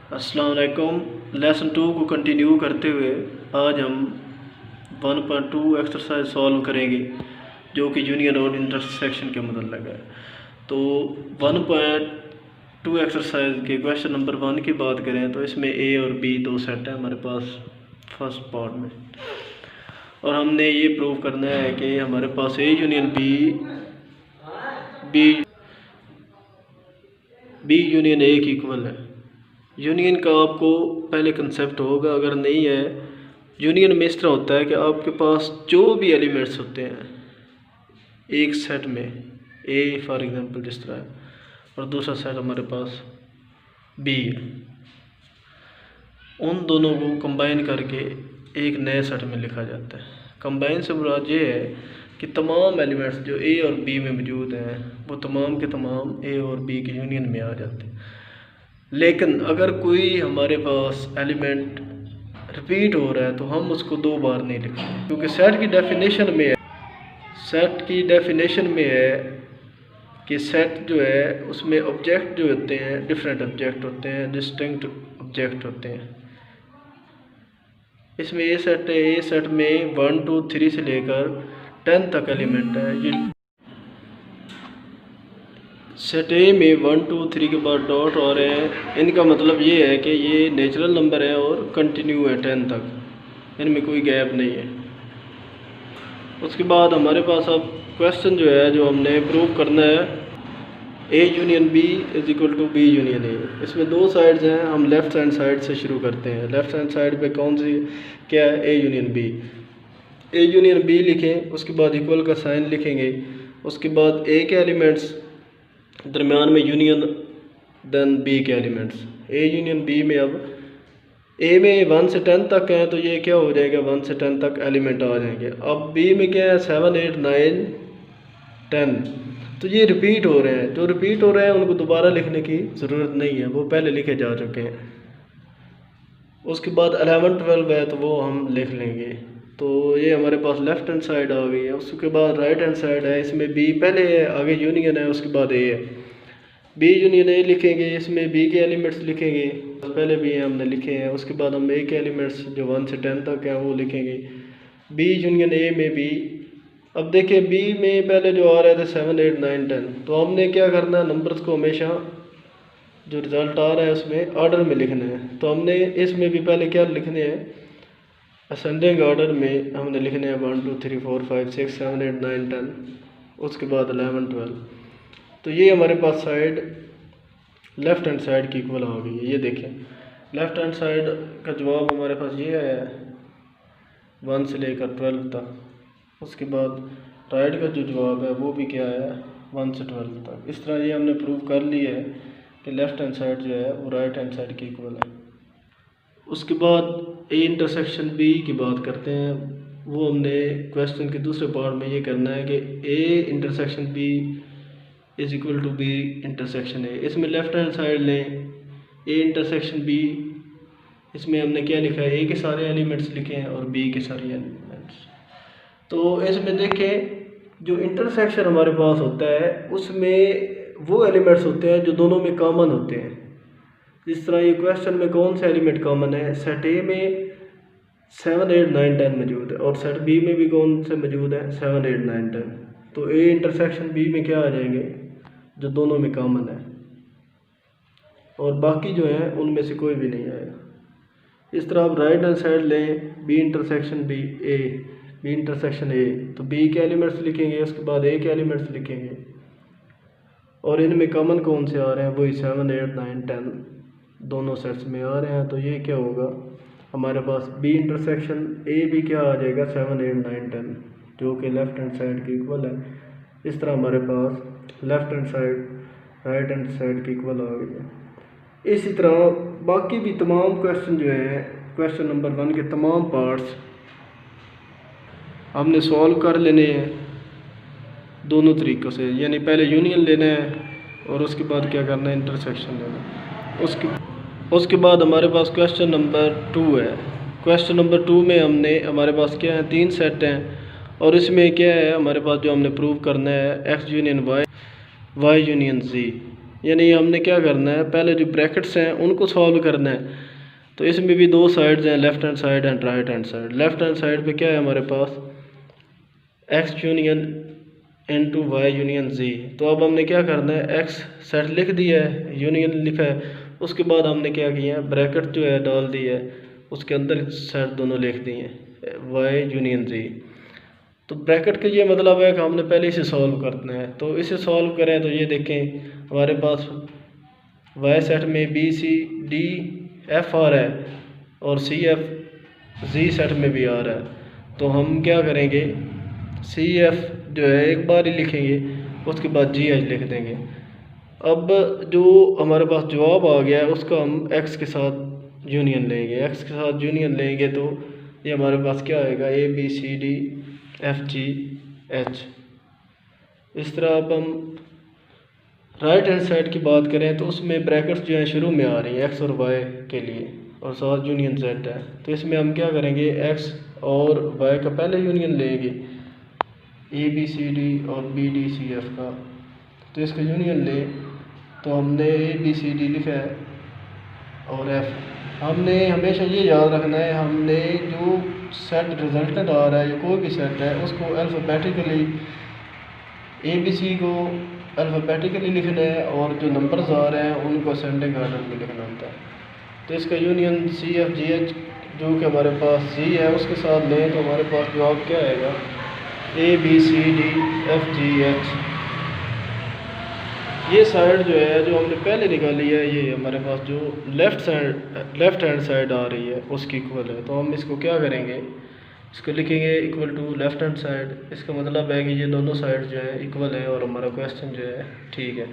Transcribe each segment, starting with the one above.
अस्सलाम वालेकुम। लेसन 2 को कंटिन्यू करते हुए आज हम 1.2 एक्सरसाइज सॉल्व करेंगे जो कि यूनियन और इंटरसेक्शन के मतलब है। तो 1.2 एक्सरसाइज के क्वेश्चन नंबर 1 की बात करें तो इसमें ए और बी दो सेट है हमारे पास फर्स्ट पार्ट में, और हमने ये प्रूव करना है कि हमारे पास A union B union A की इक्वल है। यूनियन का आपको पहले कंसेप्ट होगा, अगर नहीं है यूनियन में इस तरह होता है कि आपके पास जो भी एलिमेंट्स होते हैं एक सेट में, ए फॉर एग्जांपल जिस तरह है, और दूसरा सेट हमारे पास बी है, उन दोनों को कंबाइन करके एक नए सेट में लिखा जाता है। कंबाइन से मुराद ये है कि तमाम एलिमेंट्स जो ए और बी में मौजूद हैं वो तमाम के तमाम ए और बी के यूनियन में आ जाते हैं। लेकिन अगर कोई हमारे पास एलिमेंट रिपीट हो रहा है तो हम उसको दो बार नहीं लिखते, क्योंकि सेट की डेफिनेशन में है कि सेट जो है उसमें ऑब्जेक्ट जो होते हैं डिफरेंट ऑब्जेक्ट होते हैं, डिस्टिंक्ट ऑब्जेक्ट होते हैं। इसमें ए सेट में 1 2 3 से लेकर 10 तक एलिमेंट है। ये सेट ए में 1 2 3 के बाद डॉट आ रहे हैं, इनका मतलब ये है कि ये नेचुरल नंबर है और कंटिन्यू है 10 तक, इनमें कोई गैप नहीं है। उसके बाद हमारे पास अब क्वेश्चन जो है जो हमने प्रूव करना है, A union B is equal to B union A. इसमें दो साइड्स हैं, हम लेफ़्ट हैंड साइड से शुरू करते हैं। लेफ़्ट हैंड साइड पे कौन सी क्या है, A union B. A union B लिखें, उसके बाद इक्वल का साइन लिखेंगे, उसके बाद ए के एलिमेंट्स दरमियान में यूनियन, देन बी के एलिमेंट्स। ए यूनियन बी में अब ए में 1 से 10 तक हैं तो ये क्या हो जाएगा, 1 से 10 तक एलिमेंट आ जाएंगे। अब बी में क्या है, 7 8 9 10, तो ये रिपीट हो रहे हैं। जो रिपीट हो रहे हैं उनको दोबारा लिखने की ज़रूरत नहीं है, वो पहले लिखे जा चुके हैं। उसके बाद 11 12 है तो वो हम लिख लेंगे। तो ये हमारे पास लेफ़्ट हैंड साइड आ गई है। उसके बाद राइट हैंड साइड है, इसमें बी पहले है, आगे यूनियन है, उसके बाद ए है। बी यूनियन ए लिखेंगे, इसमें बी के एलिमेंट्स लिखेंगे, पहले भी हमने लिखे हैं। उसके बाद हम ए के एलिमेंट्स जो 1 से 10 तक हैं वो लिखेंगे। बी यूनियन ए में भी, अब देखिए बी में पहले जो आ रहे थे 7 8 9 10, तो हमने क्या करना है, नंबर्स को हमेशा जो रिज़ल्ट आ रहा है उसमें ऑर्डर में लिखना है। तो हमने इसमें भी पहले क्या लिखने हैं, असेंडिंग ऑर्डर में हमने लिखने हैं 1 2 3 4 5 6 7 8 9 10, उसके बाद 11 12। तो ये हमारे पास साइड लेफ़्ट हैंड साइड की इक्वल आ गई है। ये देखें, लेफ़्ट हैंड साइड का जवाब हमारे पास ये है 1 से लेकर 12 तक। उसके बाद राइट का जो जवाब है वो भी क्या है, 1 से 12 तक। इस तरह ये हमने प्रूव कर लिया है कि लेफ़्ट हैंड साइड जो है वो राइट हैंड साइड की इक्वल है। उसके बाद ए इंटरसेक्शन बी की बात करते हैं। वो हमने क्वेश्चन के दूसरे पार्ट में ये करना है कि A intersection B is equal to B intersection A. इसमें लेफ़्ट हैंड साइड लें, ए इंटरसेक्शन बी, इसमें हमने क्या लिखा है, ए के सारे एलिमेंट्स लिखे हैं और बी के सारे एलिमेंट्स। तो इसमें देखें जो इंटरसेक्शन हमारे पास होता है उसमें वो एलिमेंट्स होते हैं जो दोनों में कॉमन होते हैं। जिस तरह ये क्वेश्चन में कौन सा एलिमेंट कॉमन है, सेट ए में 7 8 9 10 मौजूद है, और सेट बी में भी कौन से मौजूद है, 7 8 9 10। तो ए इंटरसेक्शन बी में क्या आ जाएंगे, जो दोनों में कॉमन है, और बाकी जो है उनमें से कोई भी नहीं आएगा। इस तरह आप राइट हैंड साइड लें, B intersection B intersection A, तो बी के एलिमेंट्स लिखेंगे, उसके बाद ए के एलिमेंट्स लिखेंगे, और इनमें कॉमन कौन से आ रहे हैं, वही 7 8 9 10 दोनों सेट्स में आ रहे हैं। तो ये क्या होगा, हमारे पास बी इंटरसेक्शन ए भी क्या आ जाएगा, 7 8 9 10, जो कि लेफ़्ट हैंड साइड की इक्वल है। इस तरह हमारे पास left hand side right hand side की इक्वल आ गई है। इसी तरह बाकी भी तमाम क्वेश्चन जो हैं, क्वेश्चन नंबर 1 के तमाम पार्ट्स हमने सॉल्व कर लेने हैं दोनों तरीक़ों से, यानी पहले यूनियन लेना है और उसके बाद क्या करना है, इंटरसेक्शन लेना है। उसके बाद हमारे पास क्वेश्चन नंबर 2 है। क्वेश्चन नंबर 2 में हमारे पास क्या है, 3 सेट हैं, और इसमें क्या है हमारे पास जो हमने प्रूव करना है, X union Y, Y union Z. यानी हमने क्या करना है, पहले जो ब्रैकेट्स हैं उनको सॉल्व करना है। तो इसमें भी दो साइड्स हैं, left hand side and right hand side. Left hand side पे क्या है हमारे पास, x union into y union z। तो अब हमने क्या करना है, x सेट लिख दिया है, यूनियन लिखा है, उसके बाद हमने क्या किया है, ब्रैकेट जो है डाल दी है, उसके अंदर सेट दोनों लिख दिए हैं, y यूनियन z। तो ब्रैकेट का ये मतलब है कि हमने पहले इसे सॉल्व करना है। तो इसे सॉल्व करें तो ये देखें हमारे पास y सेट में b c d f आ रहा है और c f z सेट में भी आ रहा है। तो हम क्या करेंगे, c f जो है एक बार ही लिखेंगे, उसके बाद g h लिख देंगे। अब जो हमारे पास जवाब आ गया है उसका हम x के साथ यूनियन लेंगे, x के साथ यूनियन लेंगे तो ये हमारे पास क्या आएगा, a b c d f g h। इस तरह अब हम राइट हैंड साइड की बात करें तो उसमें ब्रैकेट्स जो हैं शुरू में आ रही हैं x और y के लिए और साथ यूनियन z है। तो इसमें हम क्या करेंगे, x और y का पहले यूनियन लेंगे, a b c d और b d c f का। तो इसका यूनियन ले तो हमने a b c d लिखा है और f। हमने हमेशा ये याद रखना है, हमने जो सेट रिजल्टेंट आ रहा है या कोई भी सेट है उसको अल्फ़ाबेटिकली ए बी सी को अल्फ़ाबेटिकली लिखना है और जो नंबर्स आ रहे हैं उनको असेंडिंग आर्डर में लिखना होता है। तो इसका union C F G H जो कि हमारे पास जी है उसके साथ लें तो हमारे पास जवाब क्या आएगा, A B C D F G H. ये साइड जो है जो हमने पहले निकाली है ये हमारे पास जो लेफ़्ट हैंड साइड आ रही है उसकी इक्वल है। तो हम इसको क्या करेंगे, इसको लिखेंगे equal to left hand side. इसका मतलब है कि ये दोनों साइड जो है इक्वल है और हमारा क्वेश्चन जो है ठीक है।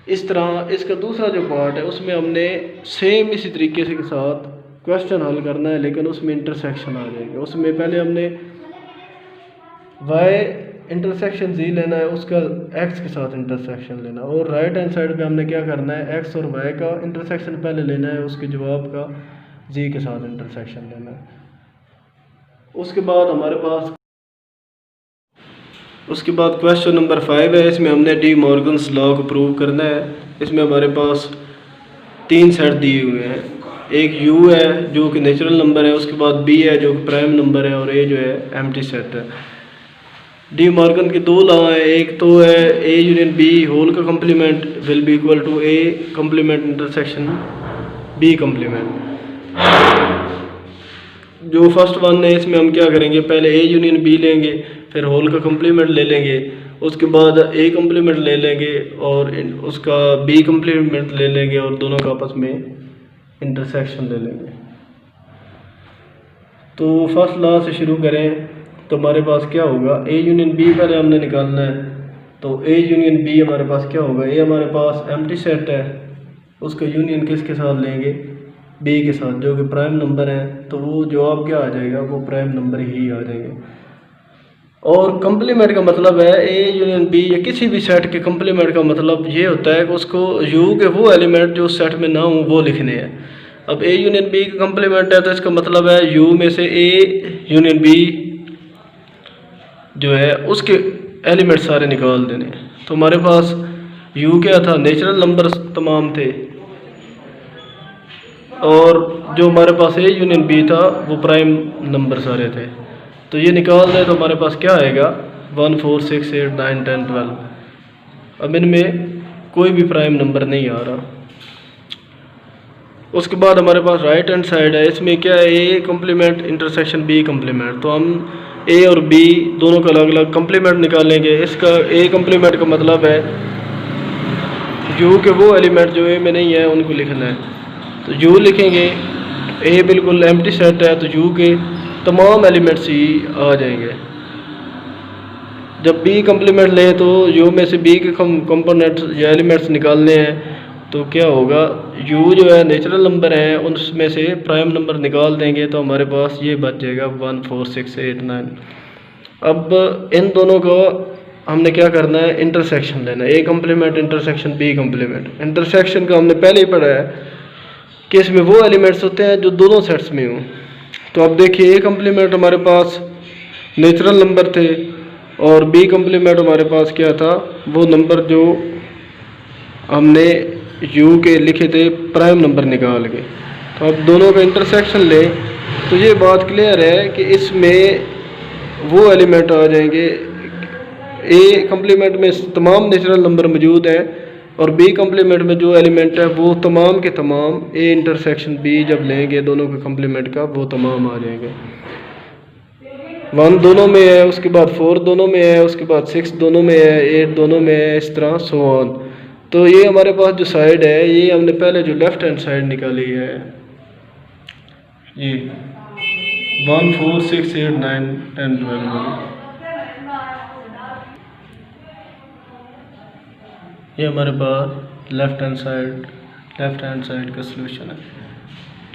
इस तरह इसका दूसरा जो पार्ट है उसमें हमने सेम इसी तरीके से के साथ क्वेश्चन हल करना है, लेकिन उसमें इंटरसेक्शन आ जाएगा। उसमें पहले हमने y इंटरसेक्शन z लेना है, उसका x के साथ इंटरसेक्शन लेना, और राइट हैंड साइड पे हमने क्या करना है, x और y का इंटरसेक्शन पहले लेना है, उसके जवाब का z के साथ इंटरसेक्शन लेना है। उसके बाद हमारे पास क्वेश्चन नंबर 5 है। इसमें हमने डी मॉर्गन्स लॉ को प्रूव करना है। इसमें हमारे पास 3 सेट दिए हुए हैं, एक u है जो कि नेचुरल नंबर है, उसके बाद b है जो कि प्राइम नंबर है, और a जो है एम्प्टी सेट है। डी मॉर्गन के 2 लॉ हैं, एक तो है a यूनियन b होल का complement will be equal to a complement intersection b complement. जो फर्स्ट वन है इसमें हम क्या करेंगे, पहले a यूनियन b लेंगे, फिर होल का कम्प्लीमेंट ले लेंगे, उसके बाद a कम्प्लीमेंट ले लेंगे और उसका b कम्प्लीमेंट ले लेंगे और दोनों का आपस में इंटरसेक्शन ले लेंगे। तो फर्स्ट लॉ से शुरू करें तो हमारे पास क्या होगा, a यूनियन b पहले हमने निकालना है। तो a यूनियन b हमारे पास क्या होगा, a हमारे पास एम्प्टी सेट है, उसका यूनियन किसके साथ लेंगे, b के साथ जो कि प्राइम नंबर है। तो वो जवाब क्या आ जाएगा, वो प्राइम नंबर ही आ जाएंगे। और कम्प्लीमेंट का मतलब है a यूनियन b या किसी भी सेट के कम्प्लीमेंट का मतलब ये होता है कि उसको u के वो एलिमेंट जो सेट में ना हो वो लिखने हैं। अब a यूनियन b का कम्प्लीमेंट है तो इसका मतलब है u में से a यूनियन b जो है उसके एलिमेंट सारे निकाल देने। तो हमारे पास u क्या था, नेचुरल नंबर तमाम थे, और जो हमारे पास a यूनियन b था वो प्राइम नंबर सारे थे। तो ये निकाल दें तो हमारे पास क्या आएगा, 1 4 6 8 9 10 12। अब इनमें कोई भी प्राइम नंबर नहीं आ रहा। उसके बाद हमारे पास राइट हैंड साइड है, इसमें क्या है, a complement intersection b complement. तो हम a और b दोनों का अलग अलग कम्प्लीमेंट निकालेंगे। इसका a कम्प्लीमेंट का मतलब है u के वो एलिमेंट जो a में नहीं है उनको लिखना है। तो u लिखेंगे, a बिल्कुल एम्प्टी सेट है तो u के तमाम एलिमेंट्स ही आ जाएंगे। जब b कम्प्लीमेंट लें तो u में से b के कंपोनेंट्स या एलिमेंट्स निकालने हैं। तो क्या होगा, u जो है नेचुरल नंबर है उसमें से प्राइम नंबर निकाल देंगे तो हमारे पास ये बच जाएगा 1 4 6 8 9। अब इन दोनों को हमने क्या करना है, इंटरसेक्शन लेना है, a complement intersection b complement. Intersection का हमने पहले ही पढ़ा है कि इसमें वो एलिमेंट्स होते हैं जो दोनों सेट्स में हों। तो अब देखिए a कम्प्लीमेंट हमारे पास नेचुरल नंबर थे और b कम्प्लीमेंट हमारे पास क्या था, वो नंबर जो हमने u के लिखे थे प्राइम नंबर निकाल के, तो अब दोनों का इंटरसेक्शन ले तो ये बात क्लियर है कि इसमें वो एलिमेंट आ जाएंगे, ए कम्प्लीमेंट में तमाम नेचुरल नंबर मौजूद हैं और बी कम्प्लीमेंट में जो एलिमेंट है वो तमाम के तमाम ए इंटरसेक्शन बी जब लेंगे दोनों के कम्प्लीमेंट का वो तमाम आ जाएंगे। 1 दोनों में है, उसके बाद 4 दोनों में है, उसके बाद 6 दोनों में है, 8 दोनों में है, इस तरह सो ऑन। तो ये हमारे पास जो साइड है ये हमने पहले जो लेफ़्ट हैंड साइड निकाली है, ये 1 4 6 8 9 10 12 ये हमारे पास लेफ़्ट हैंड साइड का सलूशन है,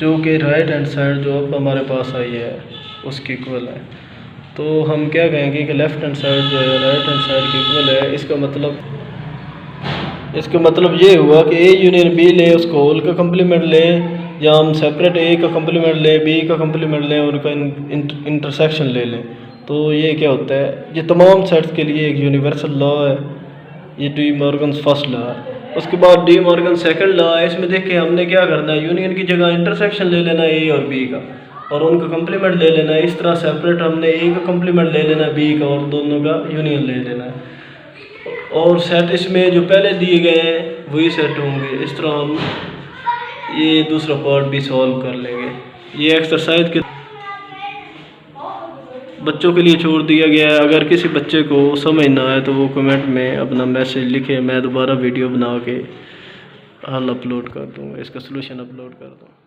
जो कि राइट हैंड साइड जो अब हमारे पास आई है उसकी इक्वल है। तो हम क्या कहेंगे कि लेफ़्ट हैंड साइड जो है राइट हैंड साइड की इक्वल है। इसका मतलब ये हुआ कि ए यूनियन बी ले, उसको होल का कम्प्लीमेंट ले, या हम सेपरेट ए का कम्प्लीमेंट ले, बी का कम्प्लीमेंट लें, उनका इंटरसेक्शन ले लें। तो ये क्या होता है, ये तमाम सेट्स के लिए एक यूनिवर्सल लॉ है, ये डी मॉर्गन फर्स्ट लॉ है। उसके बाद डी मॉर्गन सेकंड लॉ है। इसमें देखिए हमने क्या करना है, यूनियन की जगह इंटरसेक्शन ले लेना है ए और बी का और उनका कम्प्लीमेंट ले लेना है। इस तरह सेपरेट हमने ए का कम्प्लीमेंट ले लेना है बी का और दोनों का यूनियन ले लेना है, और सेट इसमें जो पहले दिए गए हैं वही सेट होंगे। इस तरह हम ये दूसरा पार्ट भी सॉल्व कर लेंगे। ये एक्सरसाइज के बच्चों के लिए छोड़ दिया गया है। अगर किसी बच्चे को समझ ना आए तो वो कमेंट में अपना मैसेज लिखे, मैं दोबारा वीडियो बना के हल अपलोड कर दूँगा, इसका सलूशन अपलोड कर दूँगा।